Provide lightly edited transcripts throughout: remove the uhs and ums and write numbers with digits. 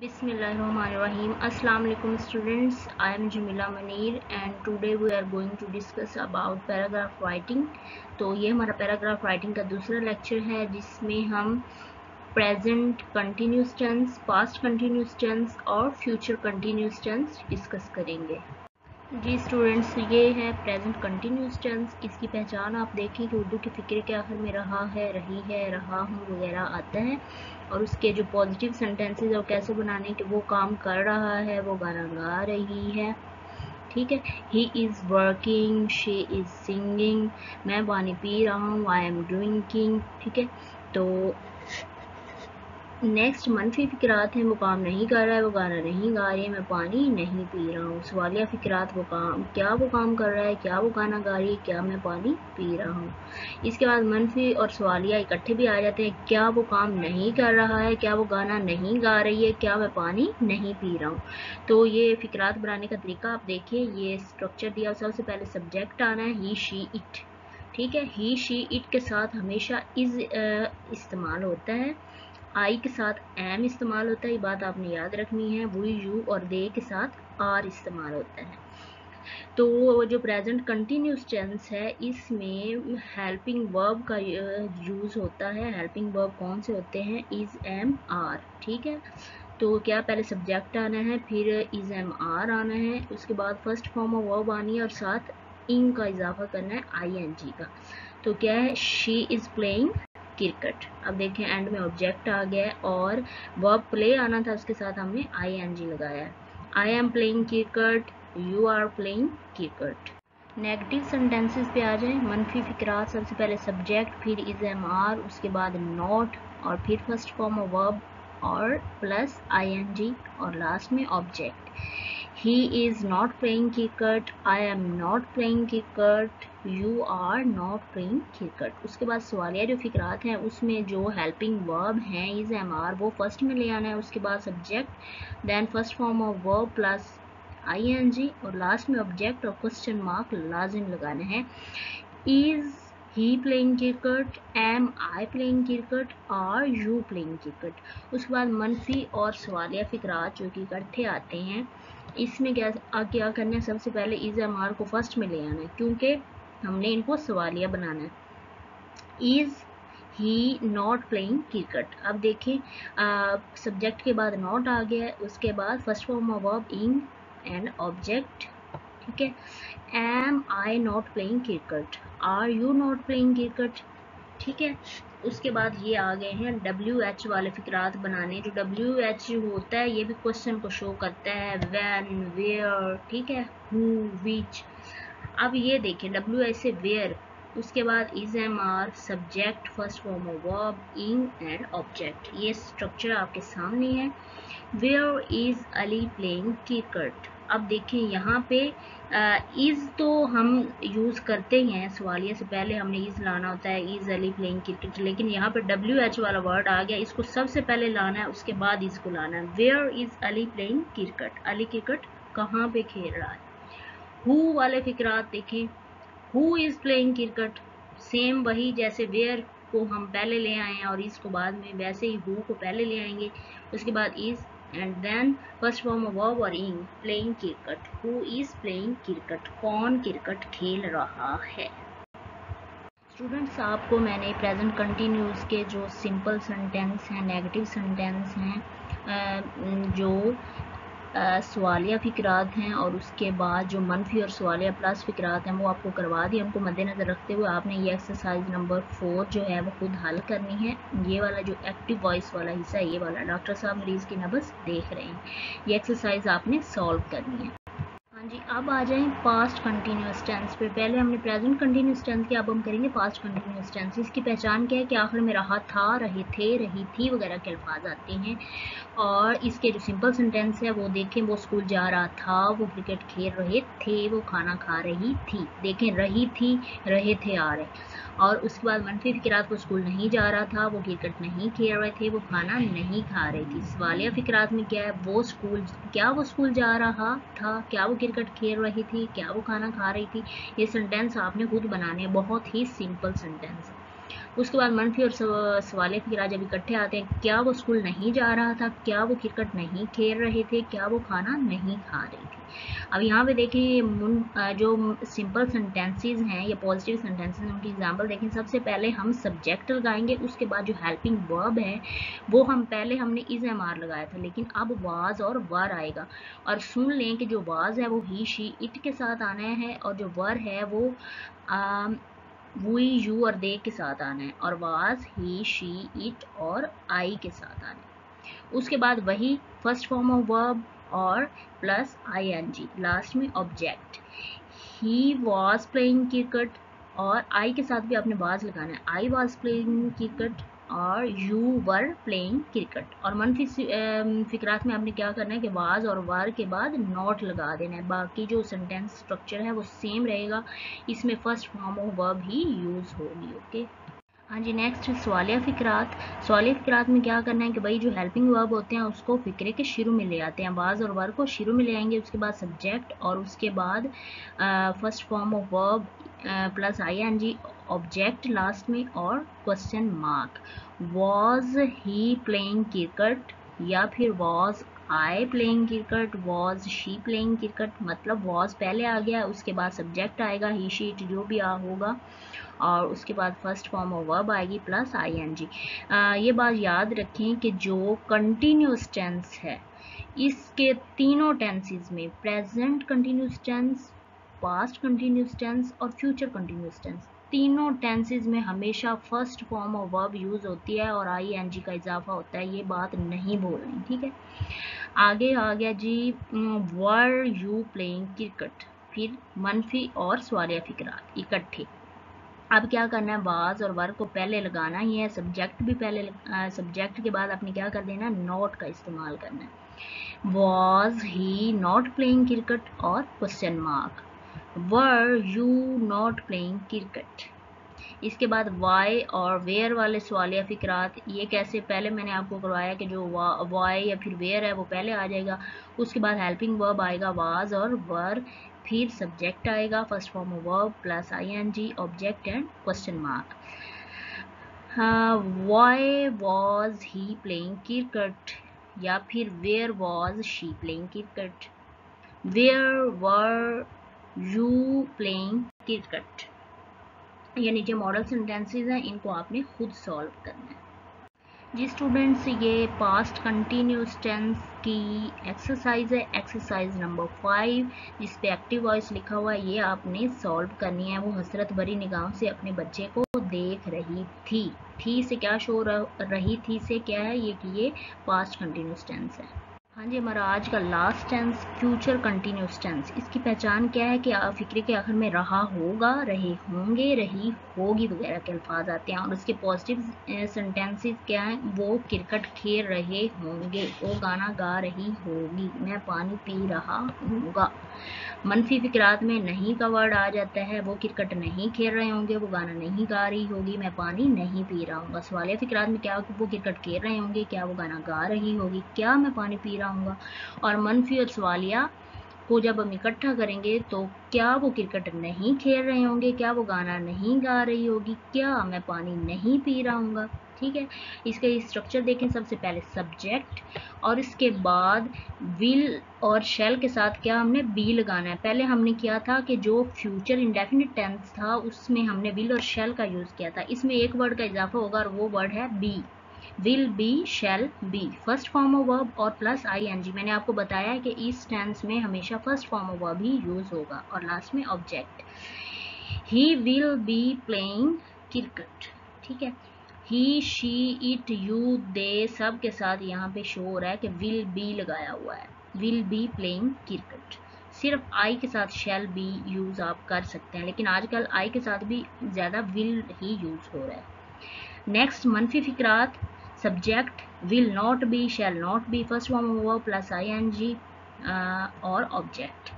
Bismillahirrahmanirrahim. Assalamu alaikum students. I am Jamila Manir and today we are going to discuss about paragraph writing. तो ये हमारा paragraph writing का दूसरा lecture है जिसमें हम present continuous tense, past continuous tense और फ्यूचर कंटिन्यूस टेंस डिस्कस करेंगे। जी स्टूडेंट्स, ये है प्रेजेंट कंटिन्यूस टेंस। इसकी पहचान आप देखें कि उर्दू के फ़िक्र के आखिर में रहा है, रही है, रहा हूँ वगैरह आता है और उसके जो पॉजिटिव सेंटेंसेस और कैसे बनाने के वो काम कर रहा है, वो गाना गा रही है। ठीक है, he is working, she is singing, मैं पानी पी रहा हूँ, आई एम ड्रिंकिंग। ठीक है, तो नेक्स्ट मनफी फिक्रात हैं, वो काम नहीं कर रहा है, वो गाना नहीं गा रही है, मैं पानी नहीं पी रहा हूँ। सवालिया फिक्रात, वो काम कर रहा है, क्या वो गाना गा रही है, क्या मैं पानी पी रहा हूँ। इसके बाद मनफी और सवालिया इकट्ठे भी आ जाते हैं। क्या वो काम नहीं कर रहा है, क्या वो गाना नहीं गा रही है, क्या मैं पानी नहीं पी रहा हूँ। तो ये फिक्रात बनाने का तरीका आप देखिए, ये स्ट्रक्चर दिया। सबसे पहले सब्जेक्ट आना है, ही शी इट। ठीक है, ही शी इट के साथ हमेशा इज़ इस्तेमाल होता है, आई के साथ एम इस्तेमाल होता है, ये बात आपने याद रखनी है। वी, यू और दे के साथ आर इस्तेमाल होता है। तो जो प्रेजेंट कंटिन्यूस टेंस है इसमें हेल्पिंग वर्ब का यूज़ होता है। हेल्पिंग वर्ब कौन से होते हैं? Is, am, are. ठीक है, तो क्या पहले सब्जेक्ट आना है, फिर इज़, एम, आर आना है, उसके बाद फर्स्ट फॉर्म ऑफ वर्ब आनी है और साथ इन का इजाफा करना है ING का। तो क्या है? She is playing cricket. अब देखें एंड में ऑब्जेक्ट आ गया है और वर्ब प्ले आना था, उसके साथ हमने ING लगाया है। I am playing cricket, you are playing cricket. Negative sentences पे आ जाए। मनफी फिक्रात, सबसे पहले सब्जेक्ट, फिर इज़, एम, आर, उसके बाद नॉट और फिर फर्स्ट फॉर्म ऑफ वर्ब और प्लस ING और लास्ट में object. He is not playing cricket, I am not playing cricket, you are not playing cricket। उसके बाद सवालिया जो फिक्रात हैं उसमें जो हेल्पिंग वर्ब हैं इज़, एम, आर, वो फर्स्ट में ले आना है, उसके बाद subject, then first form of verb plus ING और लास्ट में ऑब्जेक्ट और क्वेश्चन मार्क लाजिम लगाना है। Is he playing cricket, am I playing cricket, are you playing cricket. उसके बाद मनफी और सवालिया फिक्रात जो कि इकट्ठे आते हैं, इसमें क्या करना है? सबसे पहले इज़, एम, आर को फर्स्ट में ले आना है क्योंकि हमने इनको सवालिया बनाना है। Is he not playing cricket. अब देखें सब्जेक्ट के बाद नॉट आ गया है, उसके बाद first form of verb in and object. ठीक है, am I not playing cricket, are you not playing cricket. ठीक है, उसके बाद ये आ गए हैं WH वाले फिक्रात बनाने। जो WH होता है ये भी क्वेश्चन को शो करता है, व्हेन, वेयर। ठीक है, हु, विच। अब ये देखें WH से वेयर, उसके बाद is, am, are, subject, first form of verb, in and object. ये स्ट्रक्चर आपके सामने है। Where is Ali playing cricket. अब देखें यहाँ पे इज़ तो हम यूज़ करते ही हैं, सवालिया से पहले हमने इज़ लाना होता है, इज़ अली प्लेइंग क्रिकेट, लेकिन यहाँ पर WH वाला वर्ड आ गया, इसको सबसे पहले लाना है, उसके बाद इसको लाना है। Where is Ali playing cricket, Ali cricket कहाँ पे खेल रहा है। हु वाले फिक्रात देखें, who is playing cricket, same वही जैसे वेयर को हम पहले ले आए हैं और इसको बाद में, वैसे ही हु को पहले ले आएंगे, उसके बाद is and then first form of verb और ing, playing cricket. Who is playing cricket, कौन क्रिकेट खेल रहा है। स्टूडेंट्स, आपको मैंने प्रेजेंट कंटिन्यूस के जो सिंपल सेंटेंस हैं, नेगेटिव सेंटेंस हैं, जो सवालिया फिक्रात हैं और उसके बाद जो मनफी और सवालिया प्लस फिक्रात हैं वो आपको करवा दी। उनको मद्देनज़र रखते हुए आपने ये एक्सरसाइज नंबर 4 जो है वो खुद हल करनी है। ये वाला जो एक्टिव वॉइस वाला हिस्सा है, ये वाला डॉक्टर साहब मरीज़ की नब्ज़ देख रहे हैं, ये एक्सरसाइज आपने सॉल्व करनी है। हाँ जी, अब आ जाएं पास्ट कंटिन्यूस टेंस पे। पहले हमने प्रेजेंट कंटिन्यूस टेंस किया, अब हम करेंगे पास्ट कंटिन्यूस टेंस। इसकी पहचान क्या है कि आखिर में रहा था, रहे थे, रही थी वगैरह के अल्फाज आते हैं। और इसके जो सिंपल सेंटेंस है वो देखें, वो स्कूल जा रहा था, वो क्रिकेट खेल रहे थे, वो खाना खा रही थी। देखें, रही थी, रहे थे आ रहे। और उसके बाद मनफी फिक्रात, वो स्कूल नहीं जा रहा था, वो क्रिकेट नहीं खेल रहे थे, वो खाना नहीं खा रही थी। सवालिया फिक्रात में क्या है? वो स्कूल जा रहा था, क्या वो क्रिकेट खेल रही थी, क्या वो खाना खा रही थी। ये सेंटेंस आपने खुद बनाने हैं, बहुत ही सिंपल सेंटेंस है। उसके बाद मनफी और सवालिया फिक्रात जब इकट्ठे आते हैं, क्या वो स्कूल नहीं जा रहा था, क्या वो क्रिकेट नहीं खेल रहे थे, क्या वो खाना नहीं खा रही थी। अब यहाँ पे देखें जो सिंपल सेंटेंसेस हैं या पॉजिटिव सेंटेंसेस हैं उनकी एग्जांपल देखें। सबसे पहले हम सब्जेक्ट लगाएंगे, उसके बाद जो हेल्पिंग वर्ब है वो हमने इज एम आर लगाया था, लेकिन अब वाज और वर आएगा। और सुन लें कि जो वाज है वो ही शी इट के साथ आना है, और जो वर है वो वी यू और दे के साथ आना है, और वाज ही शी इट और आई के साथ आना है। उसके बाद वही फर्स्ट फॉर्म ऑफ वर्ब और प्लस ing, लास्ट में object. He was playing cricket, और आई के साथ भी आपने वाज लगाना है, आई वॉज प्लेइंग क्रिकेट और यू वर प्लेइंग क्रिकेट। और मनफी फिक्रात में आपने क्या करना है कि वाज और वर के बाद नॉट लगा देना है। बाकी जो सेंटेंस स्ट्रक्चर है वो सेम रहेगा, इसमें first form of verb he use होगी। ओके, हाँ जी। नेक्स्ट सवालिया फिक्रात। सवालिया फिक्रात में क्या करना है कि भाई जो हेल्पिंग वर्ब होते हैं उसको फिक्रे के शुरू में ले आते हैं, वाज और वर को शुरू में ले आएंगे, उसके बाद सब्जेक्ट, और उसके बाद first form of verb plus ing, object last में, और question mark. Was he playing cricket, या फिर was I playing cricket, was she playing cricket. मतलब वॉज पहले आ गया, उसके बाद सब्जेक्ट आएगा, ही शी इट जो भी होगा, और उसके बाद फर्स्ट फॉर्म ऑफ वर्ब आएगी प्लस ing। ये बात याद रखें कि जो कंटिन्यूस टेंस है इसके तीनों टेंसेस में present continuous tense, past continuous tense और फ्यूचर कंटिन्यूस टेंस, तीनों टेंसेस में हमेशा first form of verb use होती है और ing का इजाफा होता है। ये बात नहीं भूलनी, ठीक है। आगे आ गया जी वर यू प्लेइंग क्रिकेट, फिर मनफी और सवालिया फिक्रात इकट्ठे। अब क्या करना है, वाज और वर को पहले लगाना ही है, सब्जेक्ट भी पहले, सब्जेक्ट के बाद आपने क्या कर देना, नॉट का इस्तेमाल करना है। Was he not playing cricket और question mark. Were you not playing cricket. इसके बाद वाई और वेयर वाले सवालिया फिक्रात, ये कैसे, पहले मैंने आपको करवाया कि जो वाई या फिर वेयर है वो पहले आ जाएगा, उसके बाद हेल्पिंग वर्ब आएगा वाज और वर, फिर सब्जेक्ट आएगा first form of verb plus ing, object and question mark. Why was he playing cricket, या फिर where was she playing cricket, where were you playing cricket. ये नीचे मॉडल सेंटेंसेस हैं, इनको आपने खुद सॉल्व करना है। जी स्टूडेंट्स, ये पास्ट कंटिन्यूस टेंस की एक्सरसाइज है, एक्सरसाइज नंबर 5, जिस पे एक्टिव वॉइस लिखा हुआ है, ये आपने सॉल्व करनी है। वो हसरत भरी निगाहों से अपने बच्चे को देख रही थी से क्या शो रही थी से क्या है ये कि ये पास्ट कंटिन्यूस टेंस है। हाँ जी, हमारा आज का last tense future continuous tense. इसकी पहचान क्या है कि फिक्रे के आखिर में रहा होगा, रहे होंगे, रही होगी वगैरह के अल्फाज आते हैं। और उसके पॉजिटिव सेंटेंसेस क्या हैं, वो क्रिकेट खेल रहे होंगे, वो गाना गा रही होगी, मैं पानी पी रहा हूँगा। मनफी फिक्रात में नहीं का वर्ड आ जाता है, वो क्रिकेट नहीं खेल रहे होंगे, वो गाना नहीं गा रही होगी, मैं पानी नहीं पी रहा हूँ। सवालिया फिक्रात में क्या, वो क्रिकेट खेल रहे होंगे, क्या वो गाना गा रही होगी, क्या मैं पानी पी रहा हूँ। और मनफी और सवालिया को जब हम इकट्ठा करेंगे तो क्या वो क्रिकेट नहीं खेल रहे होंगे, क्या वो गाना नहीं गा रही होगी, क्या मैं पानी नहीं पी रहा हूँ। ठीक है, इसका स्ट्रक्चर देखें। सबसे पहले सब्जेक्ट, और इसके बाद विल और शेल के साथ क्या हमने बी लगाना है। पहले हमने किया था कि जो फ्यूचर इंडेफिनिट टेंस था उसमें हमने विल और शेल का यूज किया था, इसमें एक वर्ड का इजाफा होगा और वो वर्ड है be. Will be, shall be, first form of verb और प्लस ing। मैंने आपको बताया है कि इस टेंस में हमेशा first form of verb he use होगा, और लास्ट में object. He will be playing cricket, ठीक है। ही, शी, इट, यू, दे सब के साथ यहाँ पे शो हो रहा है कि विल बी लगाया हुआ है, विल बी प्लेइंग क्रिकेट। सिर्फ आई के साथ शैल बी यूज आप कर सकते हैं, लेकिन आजकल आई के साथ भी ज्यादा विल ही यूज हो रहा है। नेक्स्ट मनफी फिक्रात, subject will not be, shall not be, first form of verb plus ing और object.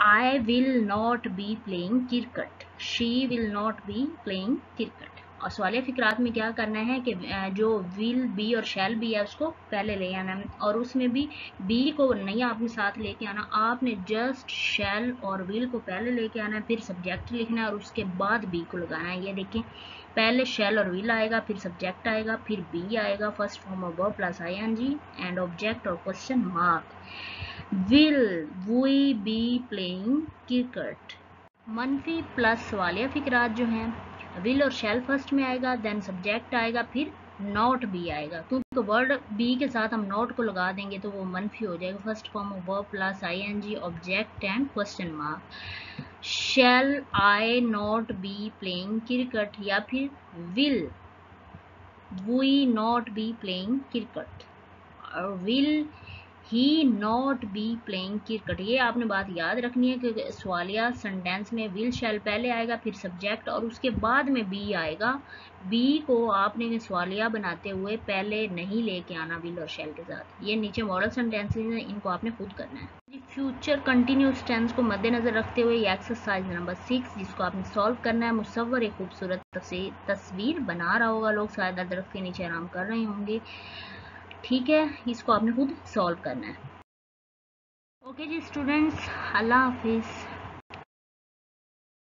I will not be playing cricket, she will not be playing cricket। और सवालिया फिक्रात में क्या करना है कि जो विल बी और शैल बी है उसको पहले ले आना है, और उसमें भी बी को नहीं आपने साथ लेके आना, आपने जस्ट शैल और विल को पहले लेके आना है, फिर सब्जेक्ट लिखना है और उसके बाद बी को लगाना है। ये देखें, पहले शैल और विल आएगा, फिर सब्जेक्ट आएगा, फिर बी आएगा, first form of verb plus ing and object और question mark. Will we be playing cricket. मनफी प्लस सवालिया फिक्रात जो हैं, विल और शैल फर्स्ट में आएगा, देन सब्जेक्ट आएगा, फिर नॉट बी आएगा, क्योंकि वर्ड बी के साथ हम नॉट को लगा देंगे तो वो मनफी हो जाएगा। First form of verb plus ing object and question mark. Shall I not be playing cricket, या फिर will we not be playing cricket, और will he not be playing cricket. ये आपने बात याद रखनी है कि सवालिया सेंटेंस में विल शैल पहले आएगा, फिर सब्जेक्ट और उसके बाद में बी आएगा। बी को आपने सवालिया बनाते हुए पहले नहीं लेके आना विल और शैल के साथ। ये नीचे मॉडल सेंटेंसेस हैं, इनको आपने खुद करना है। फ्यूचर कंटिन्यूस टेंस को मद्देनजर रखते हुए ये एक्सरसाइज नंबर 6 जिसको आपने सॉल्व करना है। मुसव्वर एक खूबसूरत तस्वीर बना रहा होगा, लोग शायद दरख्त के नीचे आराम कर रहे होंगे, ठीक है, इसको आपने खुद सॉल्व करना है। ओके जी स्टूडेंट्स, अल्लाह हाफिज़।